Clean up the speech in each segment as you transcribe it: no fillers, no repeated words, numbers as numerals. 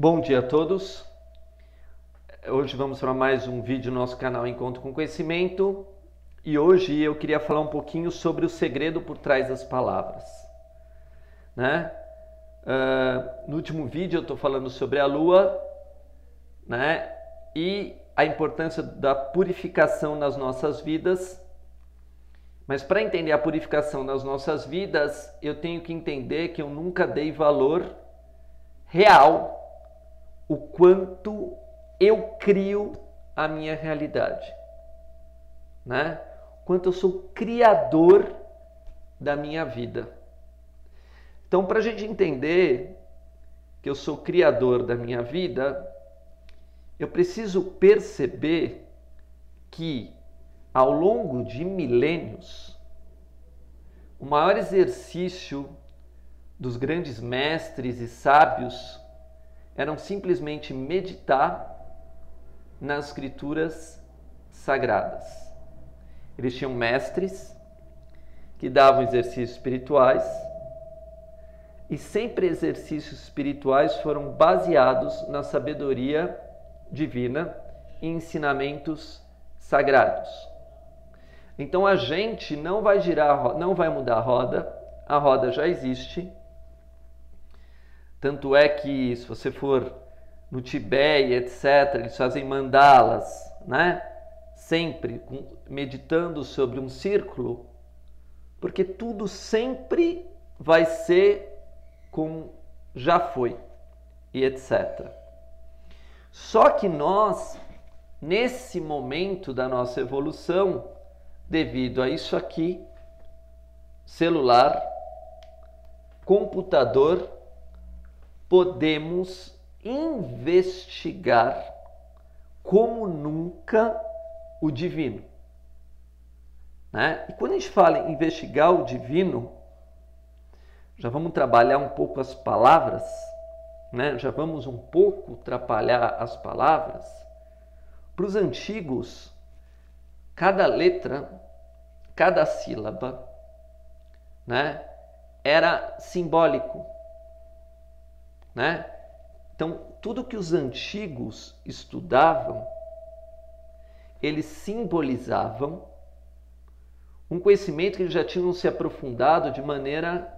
Bom dia a todos. Hoje vamos para mais um vídeo no nosso canal Encontro com Conhecimento e hoje eu queria falar um pouquinho sobre o segredo por trás das palavras, né? No último vídeo eu estou falando sobre a Lua, né? E a importância da purificação nas nossas vidas. Mas para entender a purificação nas nossas vidas, eu tenho que entender que eu nunca dei valor real o quanto eu crio a minha realidade, né? Quanto eu sou criador da minha vida. Então, para a gente entender que eu sou criador da minha vida, eu preciso perceber que ao longo de milênios, o maior exercício dos grandes mestres e sábios eram simplesmente meditar nas escrituras sagradas. Eles tinham mestres que davam exercícios espirituais e sempre exercícios espirituais foram baseados na sabedoria divina e ensinamentos sagrados. Então a gente não vai não vai mudar a roda já existe. Tanto é que, se você for no Tibete, etc., eles fazem mandalas, né? Sempre meditando sobre um círculo, porque tudo sempre vai ser como já foi, e etc. Só que nós, nesse momento da nossa evolução, devido a isso aqui, celular, computador, podemos investigar como nunca o divino, né? E quando a gente fala em investigar o divino, já vamos trabalhar um pouco as palavras, né? Já vamos um pouco atrapalhar as palavras. Para os antigos, cada letra, cada sílaba, né, era simbólico, né? Então, tudo que os antigos estudavam, eles simbolizavam um conhecimento que eles já tinham se aprofundado de maneira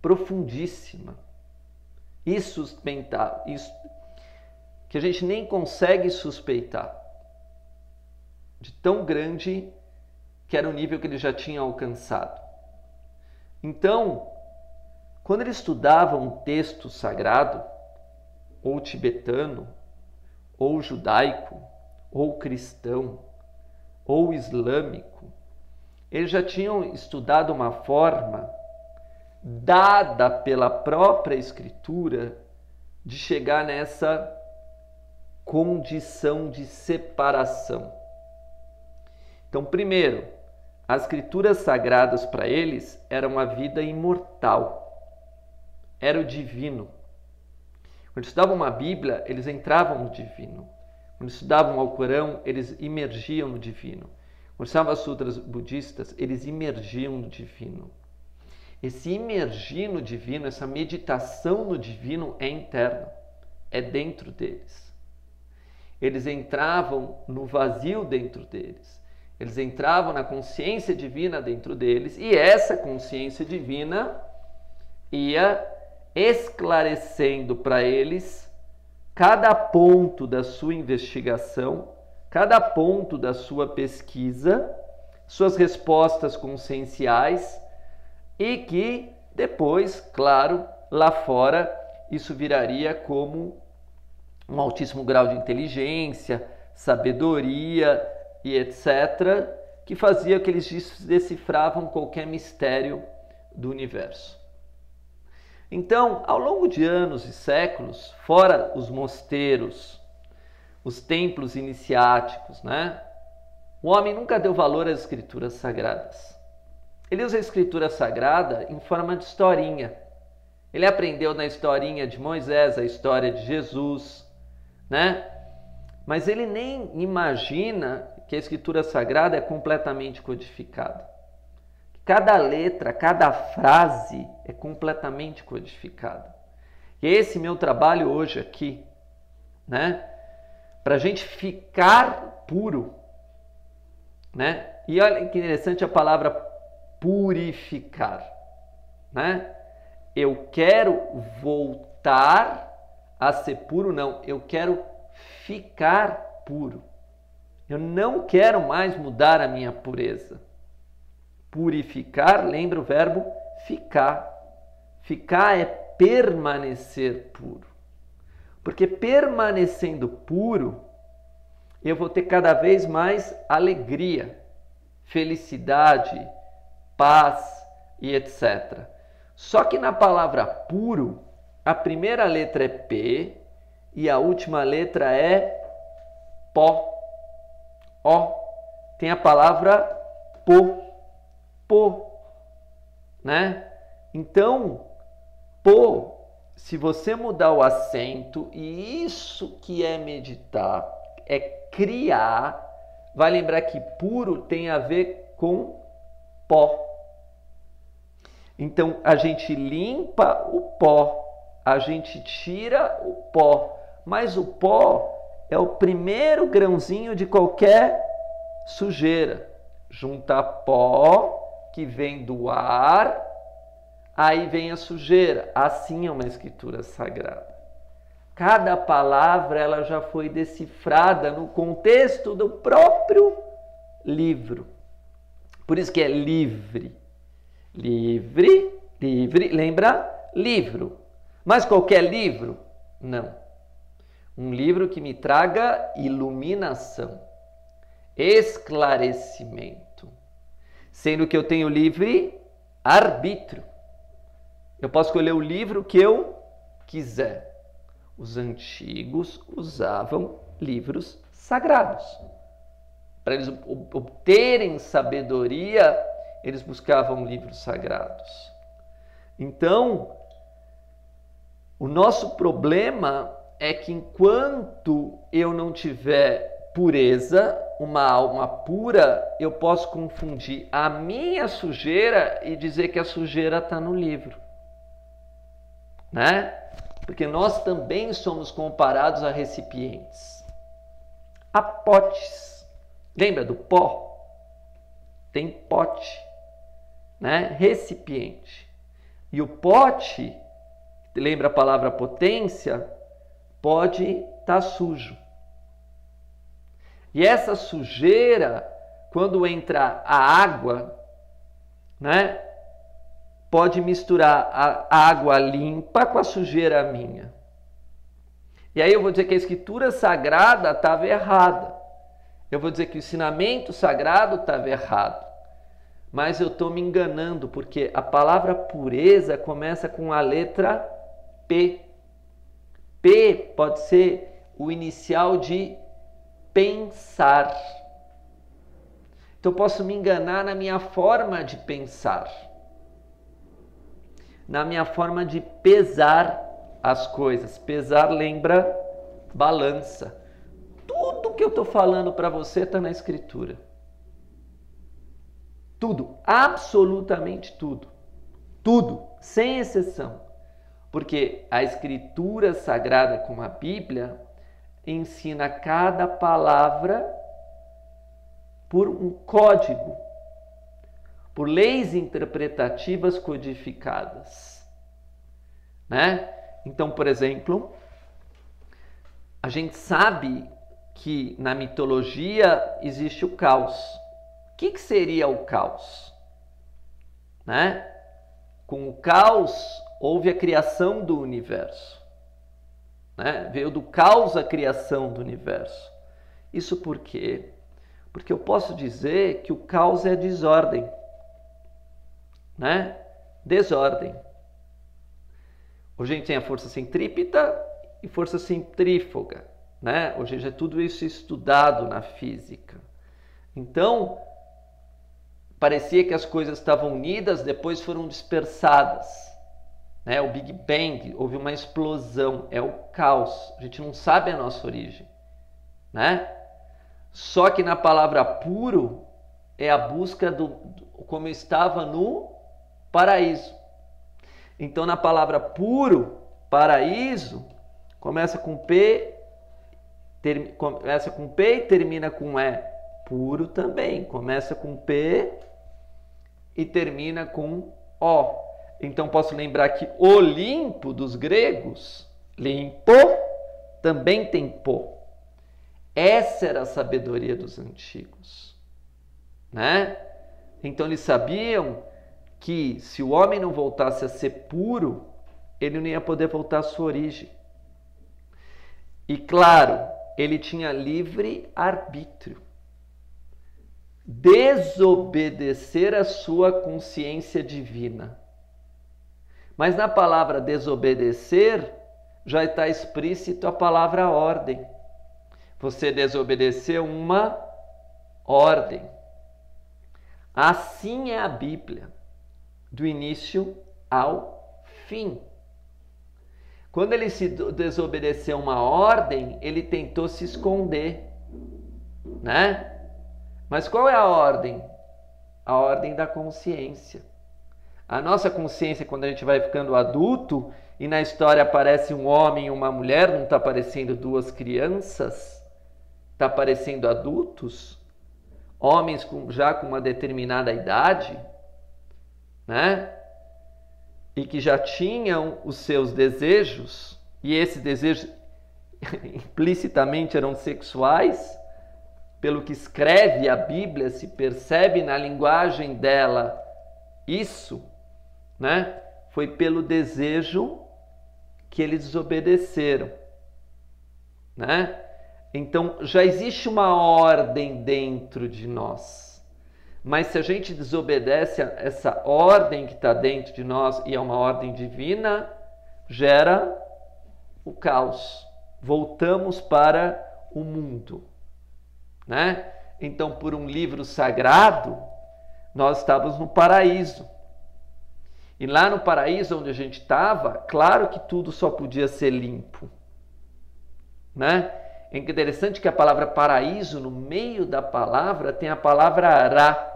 profundíssima e suspeitar, isso que a gente nem consegue suspeitar, de tão grande que era o nível que eles já tinham alcançado. Então, quando eles estudavam um texto sagrado, ou tibetano, ou judaico, ou cristão, ou islâmico, eles já tinham estudado uma forma dada pela própria escritura de chegar nessa condição de separação. Então, primeiro, as escrituras sagradas para eles eram a vida imortal. Era o divino. Quando estudavam uma Bíblia, eles entravam no divino. Quando estudavam o Alcorão, eles imergiam no divino. Quando estudavam as sutras budistas, eles imergiam no divino. Esse imergir no divino, essa meditação no divino é interna, é dentro deles. Eles entravam no vazio dentro deles. Eles entravam na consciência divina dentro deles e essa consciência divina ia esclarecendo para eles cada ponto da sua investigação, cada ponto da sua pesquisa, suas respostas conscienciais e que depois, claro, lá fora isso viraria como um altíssimo grau de inteligência, sabedoria e etc., que fazia que eles decifravam qualquer mistério do universo. Então, ao longo de anos e séculos, fora os mosteiros, os templos iniciáticos, né? O homem nunca deu valor às escrituras sagradas. Ele usa a escritura sagrada em forma de historinha. Ele aprendeu na historinha de Moisés, a história de Jesus, né? Mas ele nem imagina que a escritura sagrada é completamente codificada. Cada letra, cada frase é completamente codificada. E esse meu trabalho hoje aqui, né? Para a gente ficar puro, né? E olha que interessante a palavra purificar, né? Eu quero voltar a ser puro, não. Eu quero ficar puro. Eu não quero mais mudar a minha pureza. Purificar, lembra o verbo ficar. Ficar é permanecer puro. Porque permanecendo puro, eu vou ter cada vez mais alegria, felicidade, paz e etc. Só que na palavra puro, a primeira letra é P e a última letra é pó. Ó, tem a palavra pô, né? Então, pô, se você mudar o acento, e isso que é meditar, é criar, vai lembrar que puro tem a ver com pó. Então, a gente limpa o pó, a gente tira o pó, mas o pó é o primeiro grãozinho de qualquer sujeira. Junta pó, que vem do ar, aí vem a sujeira. Assim é uma escritura sagrada. Cada palavra ela já foi decifrada no contexto do próprio livro. Por isso que é livre. Livre, livre, lembra? Livro. Mas qualquer livro? Não. Um livro que me traga iluminação, esclarecimento. Sendo que eu tenho livre arbítrio. Eu posso escolher o livro que eu quiser. Os antigos usavam livros sagrados. Para eles obterem sabedoria, eles buscavam livros sagrados. Então, o nosso problema é que enquanto eu não tiver pureza, uma alma pura, eu posso confundir a minha sujeira e dizer que a sujeira está no livro, né? Porque nós também somos comparados a recipientes, a potes. Lembra do pó? Tem pote, né? Recipiente. E o pote, lembra a palavra potência? Pode estar sujo. E essa sujeira, quando entra a água, né, pode misturar a água limpa com a sujeira minha. E aí eu vou dizer que a escritura sagrada estava errada. Eu vou dizer que o ensinamento sagrado estava errado. Mas eu estou me enganando, porque a palavra pureza começa com a letra P. P pode ser o inicial de pensar. Então eu posso me enganar na minha forma de pensar, na minha forma de pesar as coisas. Pesar lembra balança. Tudo que eu estou falando para você está na Escritura. Tudo, absolutamente tudo. Tudo, sem exceção. Porque a Escritura Sagrada, como a Bíblia, ensina cada palavra por um código, por leis interpretativas codificadas, né? Então, por exemplo, a gente sabe que na mitologia existe o caos. O que seria o caos? Né? Com o caos houve a criação do universo. Né? Veio do caos a criação do universo. Isso por quê? Porque eu posso dizer que o caos é desordem. Né? Desordem. Hoje a gente tem a força centrípeta e força centrífuga. Né? Hoje já é tudo isso estudado na física. Então, parecia que as coisas estavam unidas, depois foram dispersadas. Né? O Big Bang, houve uma explosão, é o caos. A gente não sabe a nossa origem. Né? Só que na palavra puro é a busca do como eu estava no paraíso. Então, na palavra puro, Paraíso começa com P, começa com P e termina com E. Puro também, começa com P e termina com O. Então posso lembrar que Olimpo dos gregos, limpo, também tem pó. Essa era a sabedoria dos antigos, né? Então eles sabiam que se o homem não voltasse a ser puro, ele não ia poder voltar à sua origem. E claro, ele tinha livre arbítrio. Desobedecer a sua consciência divina. Mas na palavra desobedecer já está explícito a palavra ordem. Você desobedeceu uma ordem. Assim é a Bíblia, do início ao fim. Quando ele se desobedeceu uma ordem, ele tentou se esconder, né? Mas qual é a ordem? A ordem da consciência. A nossa consciência, quando a gente vai ficando adulto e na história aparece um homem e uma mulher, não está aparecendo duas crianças, está aparecendo adultos, homens já com uma determinada idade, né? E que já tinham os seus desejos, e esses desejos implicitamente eram sexuais, pelo que escreve a Bíblia, se percebe na linguagem dela isso, né? Foi pelo desejo que eles desobedeceram, né? Então já existe uma ordem dentro de nós. Mas se a gente desobedece a essa ordem que está dentro de nós, e é uma ordem divina, gera o caos. Voltamos para o mundo, né? Então, por um livro sagrado, nós estávamos no paraíso. E lá no paraíso onde a gente estava, claro que tudo só podia ser limpo, né? É interessante que a palavra paraíso, no meio da palavra, tem a palavra Ra.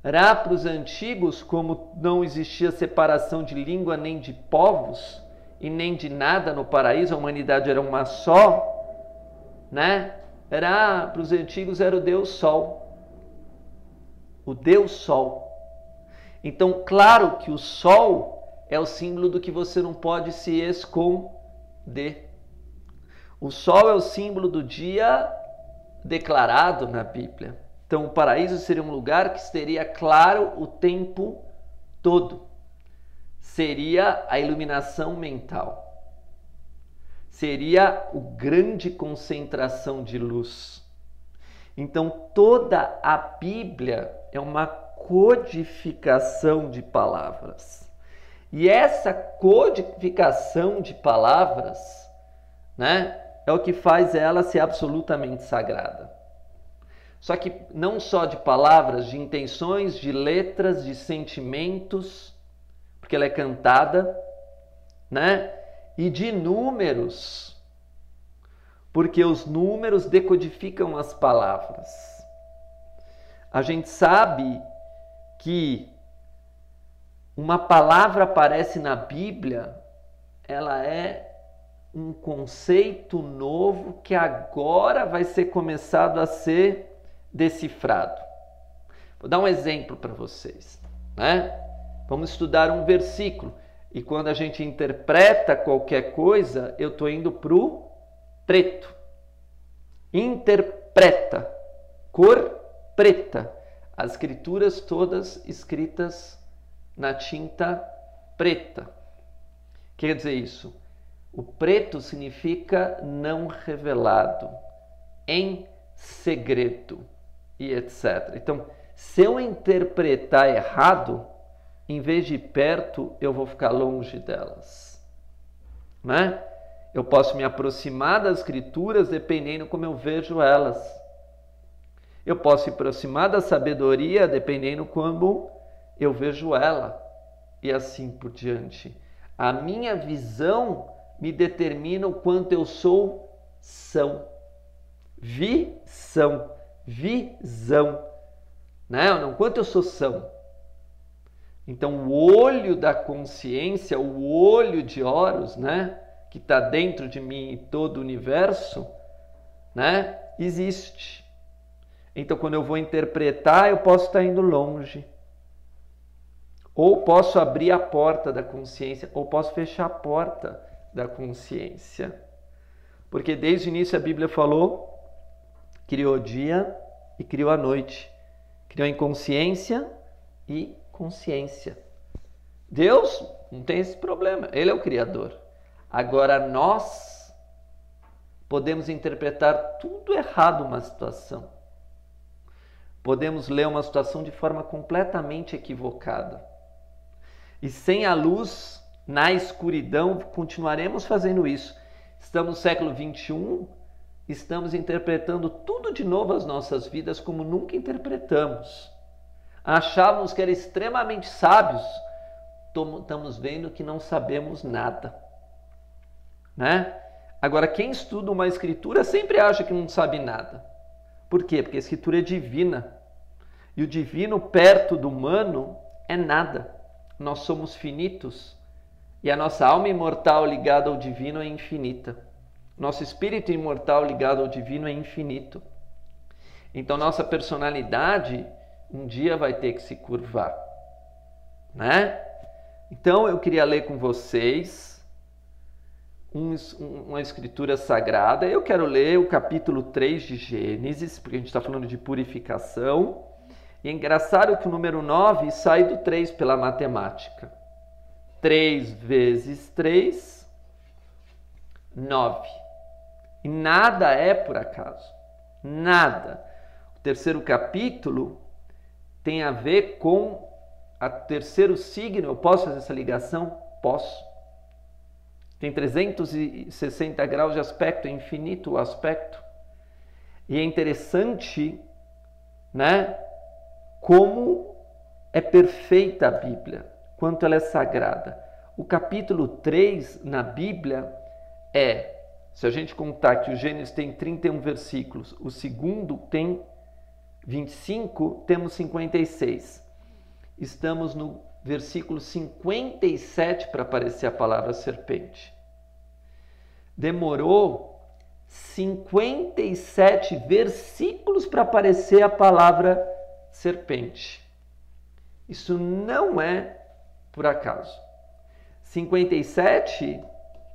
Ra, para os antigos, como não existia separação de língua nem de povos e nem de nada no paraíso, a humanidade era uma só, né? Ra, para os antigos, era o Deus Sol. O Deus Sol. Então, claro que o Sol é o símbolo do que você não pode se esconder. O Sol é o símbolo do dia declarado na Bíblia. Então, o paraíso seria um lugar que estaria claro o tempo todo. Seria a iluminação mental. Seria a grande concentração de luz. Então, toda a Bíblia é uma codificação de palavras. E essa codificação de palavras, né, é o que faz ela ser absolutamente sagrada. Só que não só de palavras, de intenções, de letras, de sentimentos, porque ela é cantada, né? E de números, porque os números decodificam as palavras. A gente sabe que uma palavra aparece na Bíblia, ela é um conceito novo que agora vai ser começado a ser decifrado. Vou dar um exemplo para vocês, né? Vamos estudar um versículo e quando a gente interpreta qualquer coisa, eu estou indo para o preto. Interpreta, cor preta. As escrituras todas escritas na tinta preta. Quer dizer isso? O preto significa não revelado, em segredo e etc. Então, se eu interpretar errado, em vez de perto, eu vou ficar longe delas, né? Eu posso me aproximar das escrituras dependendo como eu vejo elas. Eu posso me aproximar da sabedoria dependendo como eu vejo ela e assim por diante. A minha visão me determina o quanto eu sou são. Visão, né? Não, quanto eu sou são. Então, o olho da consciência, o olho de Horus, né, que está dentro de mim e todo o universo, né, existe. Então, quando eu vou interpretar, eu posso estar indo longe. Ou posso abrir a porta da consciência, ou posso fechar a porta da consciência. Porque desde o início a Bíblia falou, criou o dia e criou a noite. Criou a inconsciência e consciência. Deus não tem esse problema, Ele é o Criador. Agora nós podemos interpretar tudo errado uma situação. Podemos ler uma situação de forma completamente equivocada. E sem a luz, na escuridão, continuaremos fazendo isso. Estamos no século XXI, estamos interpretando tudo de novo as nossas vidas como nunca interpretamos. Achávamos que eram extremamente sábios, estamos vendo que não sabemos nada. Né? Agora, quem estuda uma escritura sempre acha que não sabe nada. Por quê? Porque a escritura é divina. E o divino perto do humano é nada. Nós somos finitos. E a nossa alma imortal ligada ao divino é infinita. Nosso espírito imortal ligado ao divino é infinito. Então, nossa personalidade um dia vai ter que se curvar. Né? Então, eu queria ler com vocês uma escritura sagrada. Eu quero ler o capítulo 3 de Gênesis, porque a gente está falando de purificação. E é engraçado que o número 9 sai do 3 pela matemática. 3 vezes 3, 9. E nada é por acaso. Nada. O terceiro capítulo tem a ver com o terceiro signo. Eu posso fazer essa ligação? Posso. Tem 360 graus de aspecto, é infinito o aspecto. E é interessante, né, como é perfeita a Bíblia, quanto ela é sagrada. O capítulo 3 na Bíblia se a gente contar que o Gênesis tem 31 versículos, o segundo tem 25, temos 56. Estamos no versículo 57 para aparecer a palavra serpente. Demorou 57 versículos para aparecer a palavra serpente. Isso não é por acaso. 57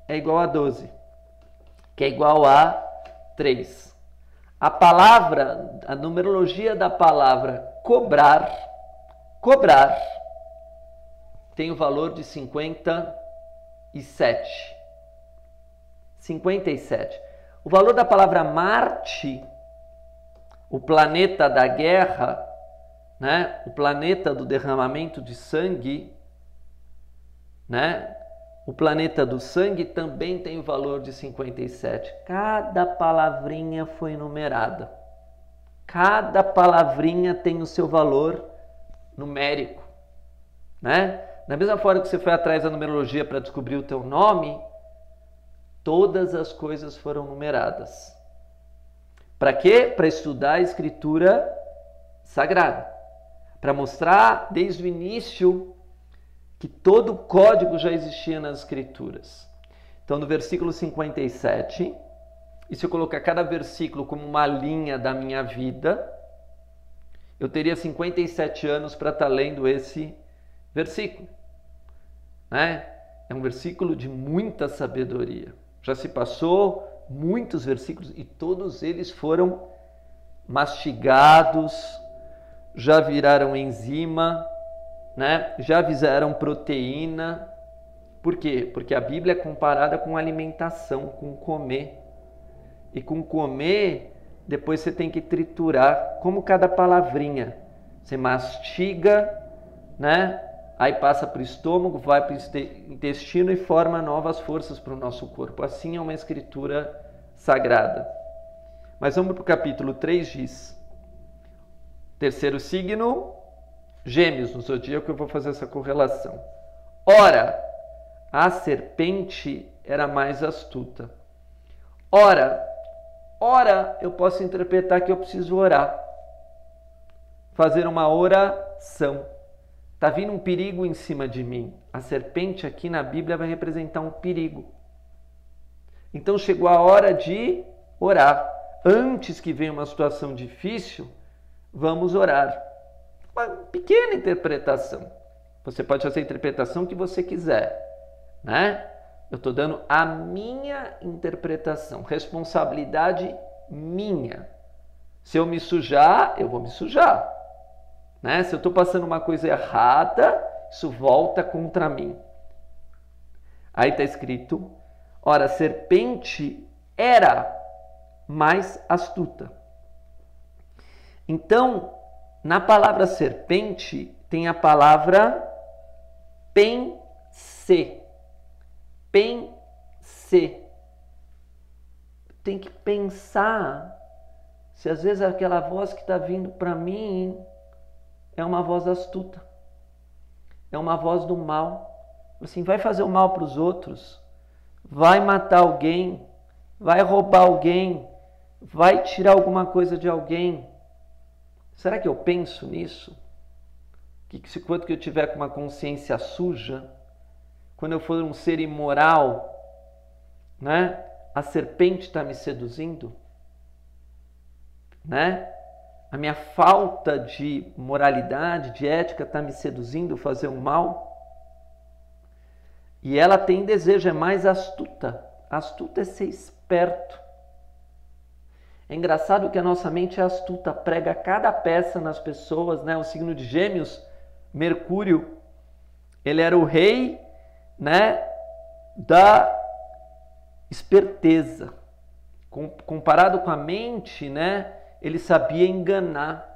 é igual a 12, que é igual a 3. A palavra, a numerologia da palavra cobrar, tem o valor de 57. 57. O valor da palavra Marte, o planeta da guerra, né? O planeta do derramamento de sangue, né? O planeta do sangue também tem o valor de 57. Cada palavrinha foi numerada. Cada palavrinha tem o seu valor numérico, né? Da mesma forma que você foi atrás da numerologia para descobrir o teu nome, todas as coisas foram numeradas. Para quê? Para estudar a escritura sagrada. Para mostrar desde o início que todo o código já existia nas escrituras. Então, no versículo 57, e se eu colocar cada versículo como uma linha da minha vida, eu teria 57 anos para estar lendo esse versículo. Né? É um versículo de muita sabedoria. Já se passou muitos versículos e todos eles foram mastigados, já viraram enzima, né? Já fizeram proteína. Por quê? Porque a Bíblia é comparada com alimentação, com comer. E com comer, depois você tem que triturar, como cada palavrinha. Você mastiga, né? Aí passa para o estômago, vai para o intestino e forma novas forças para o nosso corpo. Assim é uma escritura sagrada. Mas vamos para o capítulo 3, diz: terceiro signo, Gêmeos, no zodíaco eu vou fazer essa correlação. Ora, a serpente era mais astuta. Ora, eu posso interpretar que eu preciso orar. Fazer uma oração. Está vindo um perigo em cima de mim. A serpente aqui na Bíblia vai representar um perigo. Então chegou a hora de orar. Antes que venha uma situação difícil, vamos orar. Uma pequena interpretação. Você pode fazer a interpretação que você quiser, né? Eu estou dando a minha interpretação. Responsabilidade minha. Se eu me sujar, eu vou me sujar. Né? Se eu estou passando uma coisa errada, isso volta contra mim. Aí está escrito, ora, a serpente era mais astuta. Então, na palavra serpente, tem a palavra pense. Pense. Tem que pensar se às vezes aquela voz que está vindo para mim é uma voz astuta. É uma voz do mal. Assim, vai fazer o mal para os outros, vai matar alguém, vai roubar alguém, vai tirar alguma coisa de alguém. Será que eu penso nisso? Que quando eu tiver com uma consciência suja, quando eu for um ser imoral, né? A serpente está me seduzindo, né? A minha falta de moralidade, de ética está me seduzindo a fazer o mal. E ela tem desejo, é mais astuta. Astuta é ser esperto. É engraçado que a nossa mente é astuta, prega cada peça nas pessoas, né? O signo de Gêmeos, Mercúrio, ele era o rei, né, da esperteza. Comparado com a mente, né, ele sabia enganar.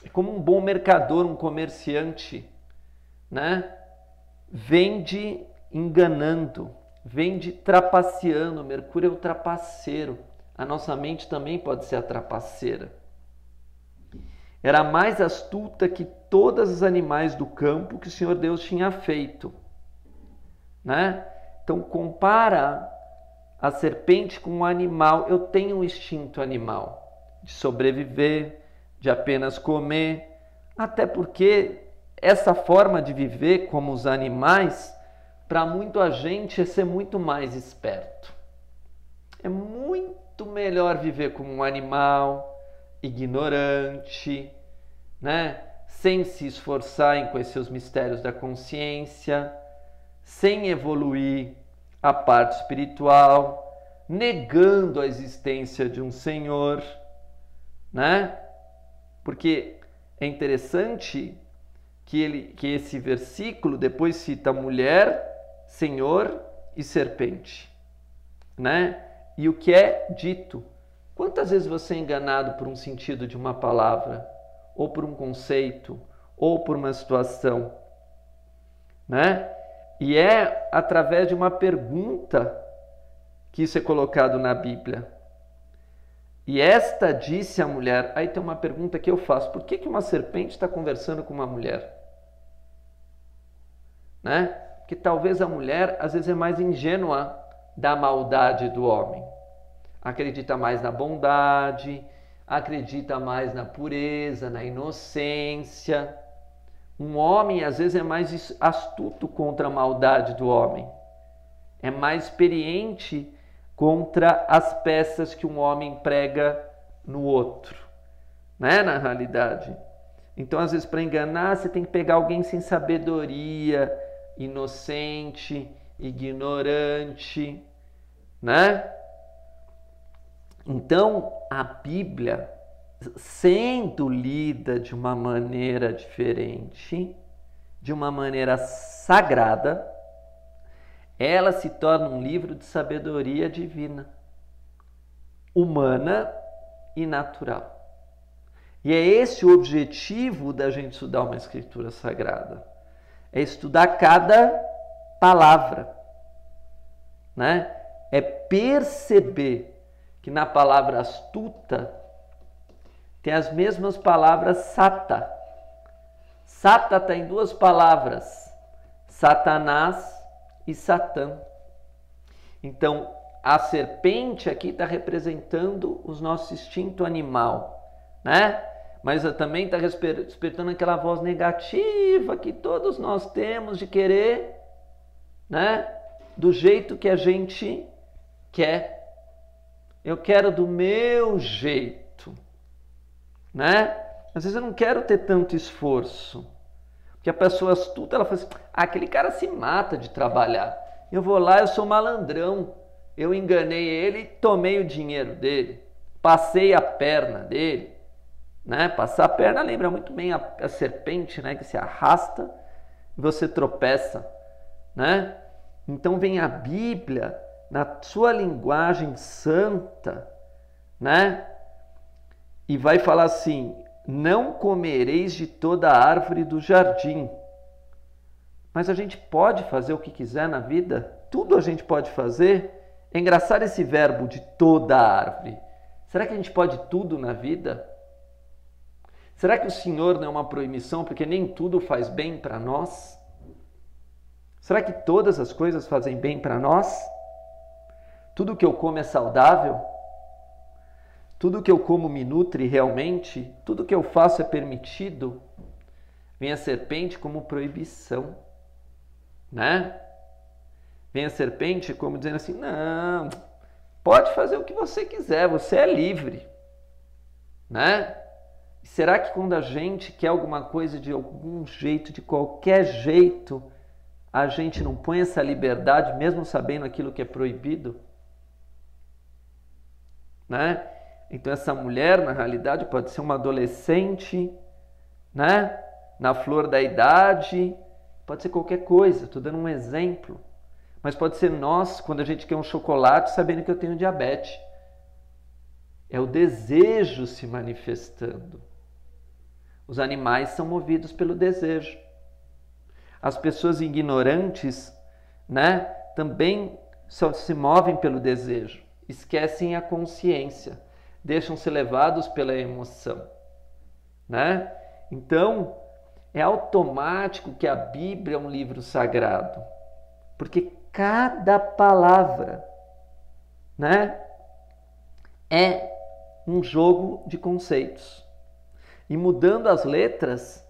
É como um bom mercador, um comerciante, né? Vende enganando, vende trapaceando. Mercúrio é o trapaceiro. A nossa mente também pode ser a trapaceira. Era mais astuta que todos os animais do campo que o Senhor Deus tinha feito, né? Então compara a serpente com um animal. Eu tenho um instinto animal de sobreviver, de apenas comer, até porque essa forma de viver como os animais, para muita gente é ser muito mais esperto. É muito melhor viver como um animal, ignorante, né? Sem se esforçar em conhecer os mistérios da consciência, sem evoluir a parte espiritual, negando a existência de um Senhor, né? Porque é interessante que esse versículo depois cita mulher, Senhor e serpente, né? E o que é dito? Quantas vezes você é enganado por um sentido de uma palavra, ou por um conceito, ou por uma situação, né? E é através de uma pergunta que isso é colocado na Bíblia. E esta disse a mulher, aí tem uma pergunta que eu faço, por que uma serpente está conversando com uma mulher? Né? Porque talvez a mulher, às vezes, é mais ingênua da maldade do homem. Acredita mais na bondade, acredita mais na pureza, na inocência. Um homem, às vezes, é mais astuto contra a maldade do homem. É mais experiente contra as peças que um homem prega no outro, né? Na realidade. Então, às vezes, para enganar, você tem que pegar alguém sem sabedoria, inocente, ignorante, né? Então, a Bíblia, sendo lida de uma maneira diferente, de uma maneira sagrada, ela se torna um livro de sabedoria divina, humana e natural. E é esse o objetivo da gente estudar uma escritura sagrada. É estudar cada palavra, né? É perceber que na palavra astuta tem as mesmas palavras sata. Sata está em duas palavras, Satanás e Satã. Então, a serpente aqui está representando o nosso instinto animal, né? mas também está despertando aquela voz negativa que todos nós temos de querer, né, do jeito que a gente quer. Eu quero do meu jeito, né? Às vezes eu não quero ter tanto esforço, porque a pessoa astuta, ela fala assim, aquele cara se mata de trabalhar. Eu vou lá, eu sou malandrão, eu enganei ele e tomei o dinheiro dele, passei a perna dele, né? Passar a perna lembra muito bem a serpente, né? Que se arrasta e você tropeça, né? Então vem a Bíblia na sua linguagem santa, né? E vai falar assim, não comereis de toda a árvore do jardim. Mas a gente pode fazer o que quiser na vida? Tudo a gente pode fazer? É engraçado esse verbo de toda a árvore. Será que a gente pode tudo na vida? Será que o Senhor não é uma proibição porque nem tudo faz bem para nós? Será que todas as coisas fazem bem para nós? Tudo que eu como é saudável? Tudo que eu como me nutre realmente? Tudo que eu faço é permitido? Vem a serpente como proibição, né? Vem a serpente como dizendo assim, não, pode fazer o que você quiser, você é livre, né? E será que quando a gente quer alguma coisa de algum jeito, de qualquer jeito, a gente não põe essa liberdade, mesmo sabendo aquilo que é proibido? Né? Então essa mulher, na realidade, pode ser uma adolescente, né? Na flor da idade, pode ser qualquer coisa, estou dando um exemplo. Mas pode ser nós, quando a gente quer um chocolate, sabendo que eu tenho diabetes. É o desejo se manifestando. Os animais são movidos pelo desejo. As pessoas ignorantes, né, também só se movem pelo desejo. Esquecem a consciência. Deixam-se levados pela emoção, né? Então, é automático que a Bíblia é um livro sagrado. Porque cada palavra, né, é um jogo de conceitos. E mudando as letras,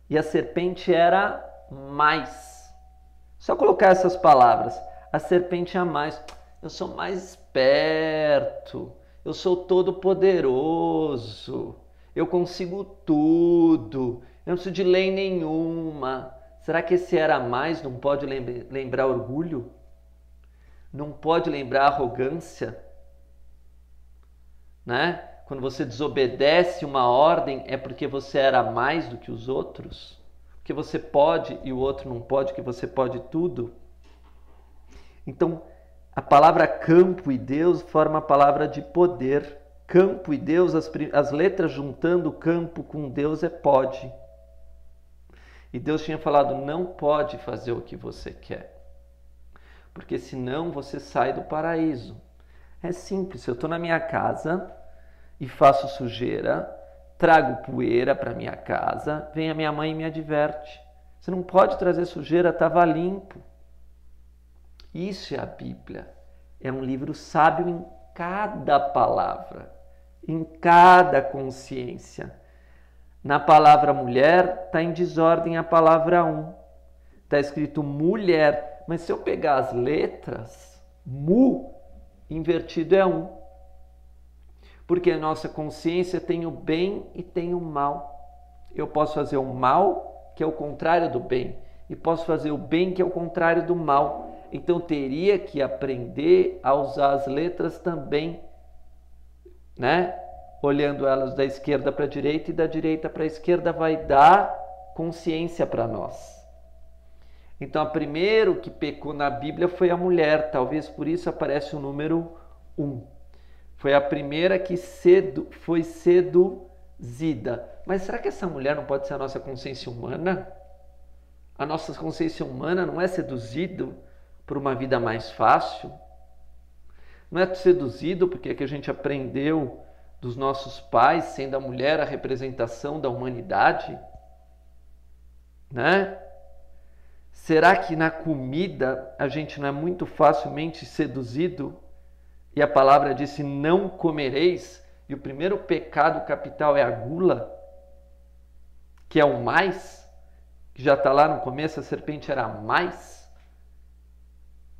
e a serpente era mais. Só colocar essas palavras. A serpente é a mais. Eu sou mais esperto. Eu sou todo poderoso. Eu consigo tudo. Eu não preciso de lei nenhuma. Será que esse era mais não pode lembrar orgulho? Não pode lembrar arrogância? Né? Quando você desobedece uma ordem, é porque você era mais do que os outros? Porque você pode e o outro não pode, que você pode tudo? Então, a palavra campo e Deus forma a palavra de poder. Campo e Deus, as letras juntando campo com Deus é pode. E Deus tinha falado, não pode fazer o que você quer. Porque senão você sai do paraíso. É simples, eu estou na minha casa e faço sujeira, trago poeira para minha casa, vem a minha mãe e me adverte. Você não pode trazer sujeira, estava limpo. Isso é a Bíblia. É um livro sábio em cada palavra, em cada consciência. Na palavra mulher, está em desordem a palavra Está escrito mulher, mas se eu pegar as letras, mu, invertido é Porque a nossa consciência tem o bem e tem o mal. Eu posso fazer o mal, que é o contrário do bem, e posso fazer o bem, que é o contrário do mal. Então teria que aprender a usar as letras também, né? Olhando elas da esquerda para a direita e da direita para a esquerda vai dar consciência para nós. Então a primeira que pecou na Bíblia foi a mulher, talvez por isso aparece o número 1. Foi a primeira que foi seduzida. Mas será que essa mulher não pode ser a nossa consciência humana? A nossa consciência humana não é seduzido por uma vida mais fácil? Não é seduzido porque é que a gente aprendeu dos nossos pais, sendo a mulher a representação da humanidade? Né? Será que na comida a gente não é muito facilmente seduzido? E a palavra disse, não comereis. E o primeiro pecado capital é a gula. que é o mais, que já está lá no começo, a serpente era mais,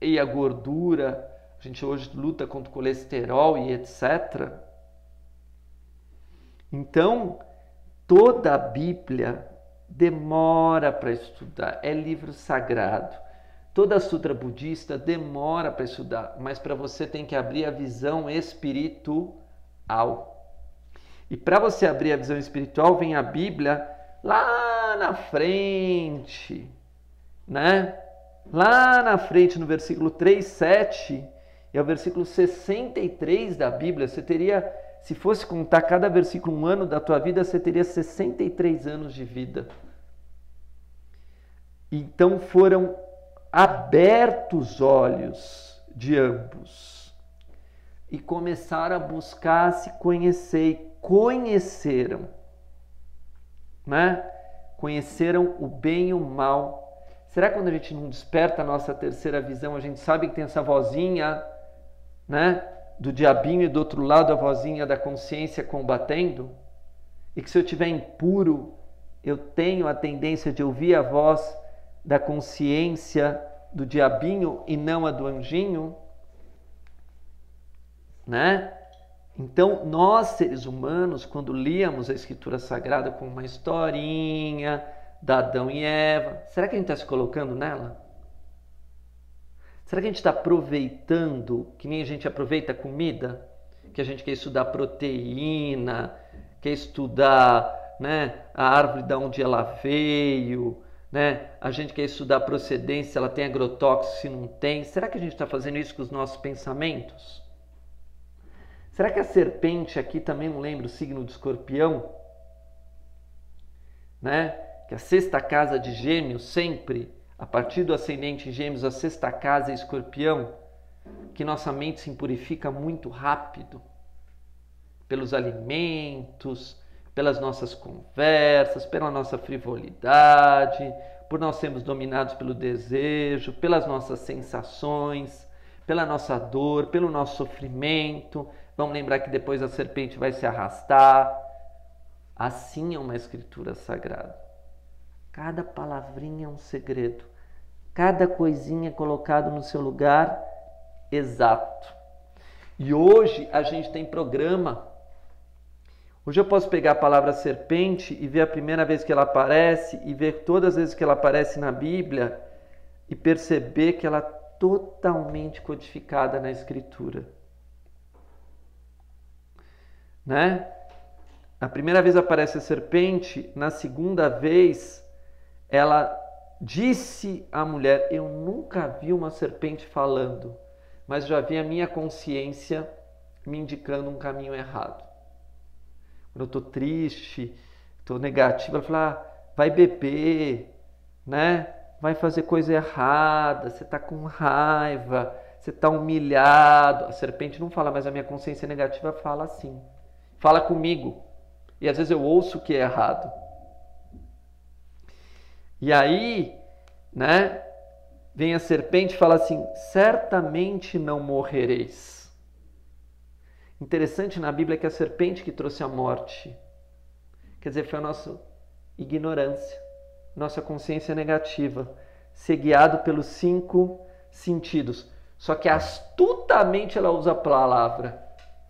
e a gordura, a gente hoje luta contra o colesterol e etc. Então, toda a Bíblia demora para estudar, é livro sagrado. Toda a sutra budista demora para estudar, mas para você tem que abrir a visão espiritual. E para você abrir a visão espiritual, vem a Bíblia lá na frente, né? Lá na frente, no versículo 3:7, é o versículo 63 da Bíblia. Você teria, se fosse contar cada versículo um ano da tua vida, você teria 63 anos de vida. Então foram abertos os olhos de ambos e começaram a buscar se conhecer e conheceram, né? Conheceram o bem e o mal. Será que quando a gente não desperta a nossa terceira visão, a gente sabe que tem essa vozinha, né, do diabinho e do outro lado a vozinha da consciência combatendo? E que se eu estiver impuro, eu tenho a tendência de ouvir a voz da consciência do diabinho e não a do anjinho, né? Então, nós seres humanos, quando líamos a Escritura Sagrada com uma historinha da Adão e Eva, será que a gente está se colocando nela? Será que a gente está aproveitando, que nem a gente aproveita a comida? Que a gente quer estudar proteína, quer estudar, né, a árvore de onde ela veio, né? A gente quer estudar a procedência, se ela tem agrotóxico, se não tem. Será que a gente está fazendo isso com os nossos pensamentos? Será que a serpente aqui também não lembra o signo do escorpião? Né? Que a sexta casa de Gêmeos sempre, a partir do ascendente em Gêmeos, a sexta casa é escorpião, que nossa mente se impurifica muito rápido pelos alimentos, pelas nossas conversas, pela nossa frivolidade, por nós sermos dominados pelo desejo, pelas nossas sensações, pela nossa dor, pelo nosso sofrimento. Vamos lembrar que depois a serpente vai se arrastar. Assim é uma escritura sagrada. Cada palavrinha é um segredo. Cada coisinha é colocada no seu lugar exato. E hoje a gente tem programa. Hoje eu posso pegar a palavra serpente e ver a primeira vez que ela aparece e ver todas as vezes que ela aparece na Bíblia e perceber que ela é totalmente codificada na Escritura. Né? A primeira vez aparece a serpente, na segunda vez ela disse à mulher: eu nunca vi uma serpente falando, mas já vi a minha consciência me indicando um caminho errado. Quando eu estou triste, estou negativo, ela fala: vai beber, né? Vai fazer coisa errada, você está com raiva, você está humilhado. A serpente não fala, mas a minha consciência negativa fala assim. Fala comigo. E às vezes eu ouço o que é errado. E aí, né, vem a serpente e fala assim: certamente não morrereis. Interessante na Bíblia que a serpente que trouxe a morte. Quer dizer, foi a nossa ignorância, nossa consciência negativa, ser guiado pelos 5 sentidos. Só que astutamente ela usa a palavra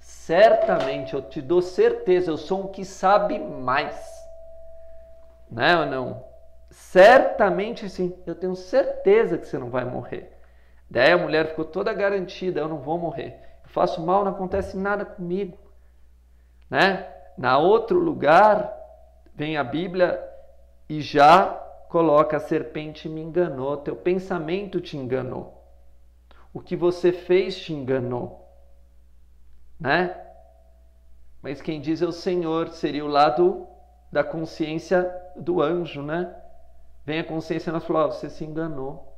certamente, eu te dou certeza, eu sou um que sabe mais. Né ou não? Certamente sim, eu tenho certeza que você não vai morrer. Daí a mulher ficou toda garantida: eu não vou morrer. Eu faço mal, não acontece nada comigo. Né? Na outro lugar, vem a Bíblia e já coloca: a serpente me enganou, teu pensamento te enganou. O que você fez te enganou. Né? Mas quem diz é o Senhor, seria o lado da consciência do anjo, né? Vem a consciência e nós falamos: você se enganou.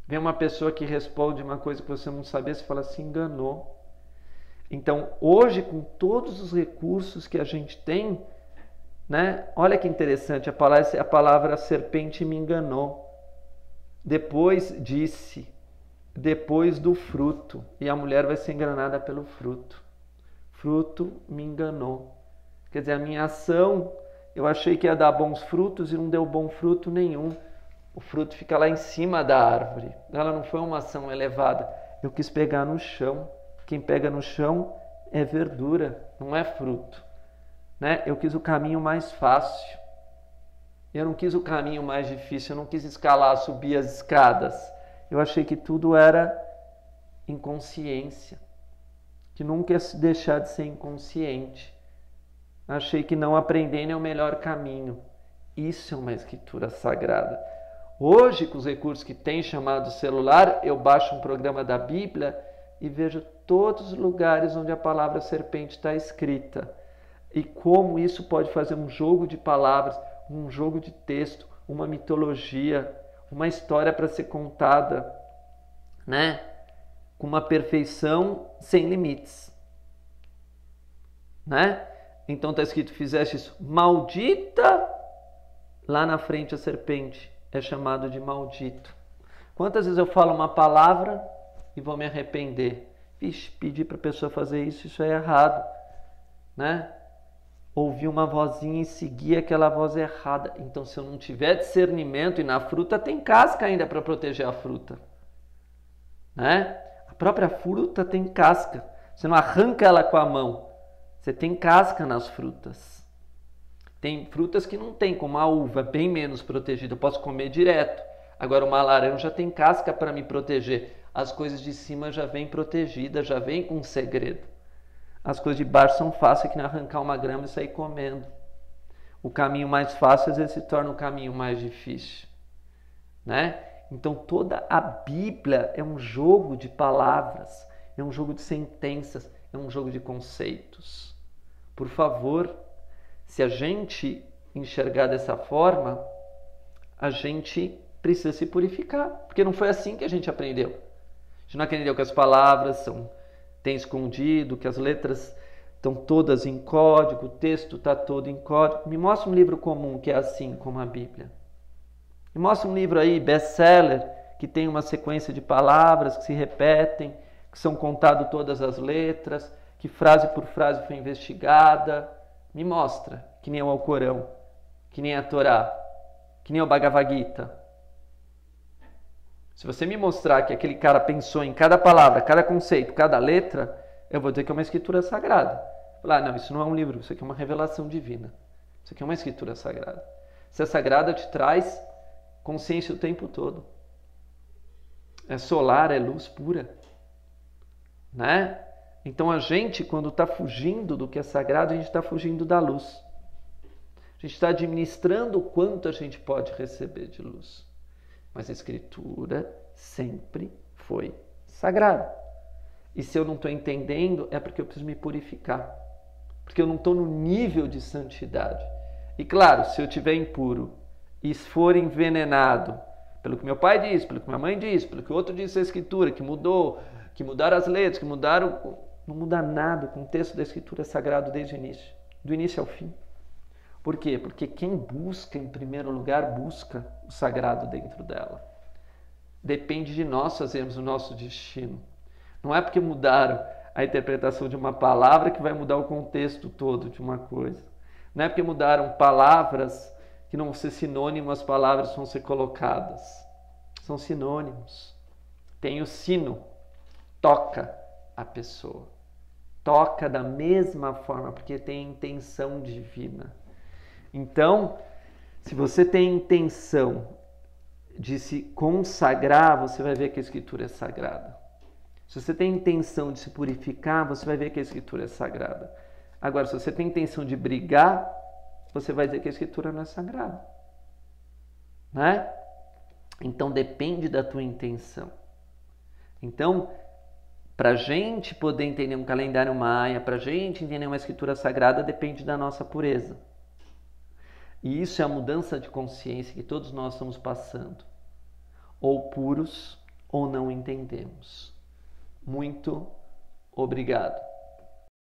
Vem uma pessoa que responde uma coisa que você não sabia, você fala: se enganou. Então, hoje, com todos os recursos que a gente tem, né? Olha que interessante, a palavra serpente me enganou. Depois disse: depois do fruto, e a mulher vai ser enganada pelo fruto. Fruto me enganou. Quer dizer, a minha ação Eu achei que ia dar bons frutos e não deu bom fruto nenhum. O fruto fica lá em cima da árvore. Ela não foi uma ação elevada. Eu quis pegar no chão. Quem pega no chão é verdura, não é fruto. Né? Eu quis o caminho mais fácil. Eu não quis o caminho mais difícil. Eu não quis escalar, subir as escadas. Eu achei que tudo era inconsciência. Que nunca ia se deixar de ser inconsciente. Achei que não aprendendo é o melhor caminho. Isso é uma escritura sagrada. Hoje, com os recursos que tem chamado celular, eu baixo um programa da Bíblia e vejo todos os lugares onde a palavra serpente está escrita. E como isso pode fazer um jogo de palavras, um jogo de texto, uma mitologia, uma história para ser contada, né? Com uma perfeição sem limites. Né? Então está escrito, fizeste isso, maldita, lá na frente a serpente é chamado de maldito. Quantas vezes eu falo uma palavra e vou me arrepender? Vixe, pedir para a pessoa fazer isso é errado. Né? Ouvir uma vozinha e seguir aquela voz errada. Então se eu não tiver discernimento, e na fruta tem casca ainda para proteger a fruta. Né? A própria fruta tem casca. Você não arranca ela com a mão. Você tem casca nas frutas. Tem frutas que não tem, como a uva, bem menos protegida. Eu posso comer direto. Agora uma laranja tem casca para me proteger. As coisas de cima já vêm protegidas, já vêm com um segredo. As coisas de baixo são fáceis, que nem arrancar uma grama e sair comendo. O caminho mais fácil às vezes se torna o caminho mais difícil. Né? Então toda a Bíblia é um jogo de palavras, é um jogo de sentenças, é um jogo de conceitos. Por favor, se a gente enxergar dessa forma, a gente precisa se purificar, porque não foi assim que a gente aprendeu. A gente não aprendeu que as palavras têm escondido, que as letras estão todas em código, o texto está todo em código. Me mostra um livro comum que é assim como a Bíblia. Me mostra um livro aí, best-seller, que tem uma sequência de palavras que se repetem, que são contadas todas as letras, que frase por frase foi investigada. Me mostra, que nem o Alcorão, que nem a Torá, que nem o Bhagavad Gita. Se você me mostrar que aquele cara pensou em cada palavra, cada conceito, cada letra, eu vou dizer que é uma escritura sagrada. Falar, não, isso não é um livro, isso aqui é uma revelação divina. Isso aqui é uma escritura sagrada. Se é sagrada, te traz consciência o tempo todo. É solar, é luz pura. Né? Então a gente, quando está fugindo do que é sagrado, a gente está fugindo da luz. A gente está administrando o quanto a gente pode receber de luz. Mas a escritura sempre foi sagrada. E se eu não estou entendendo, é porque eu preciso me purificar. Porque eu não estou no nível de santidade. E claro, se eu estiver impuro e for envenenado pelo que meu pai disse, pelo que minha mãe disse, pelo que o outro disse da escritura, que mudaram as letras, que mudaram... Não muda nada, o contexto da escritura é sagrado desde o início. Do início ao fim. Por quê? Porque quem busca, em primeiro lugar, busca o sagrado dentro dela. Depende de nós fazermos o nosso destino. Não é porque mudaram a interpretação de uma palavra que vai mudar o contexto todo de uma coisa. Não é porque mudaram palavras que não vão ser sinônimos, as palavras vão ser colocadas. São sinônimos. Tem o sino, toca a pessoa. Toca da mesma forma, porque tem intenção divina. Então, se você tem intenção de se consagrar, você vai ver que a escritura é sagrada. Se você tem intenção de se purificar, você vai ver que a escritura é sagrada. Agora, se você tem intenção de brigar, você vai dizer que a escritura não é sagrada. Né? Então, depende da tua intenção. Então, para a gente poder entender um calendário maia, para a gente entender uma escritura sagrada, depende da nossa pureza. E isso é a mudança de consciência que todos nós estamos passando. Ou puros, ou não entendemos. Muito obrigado.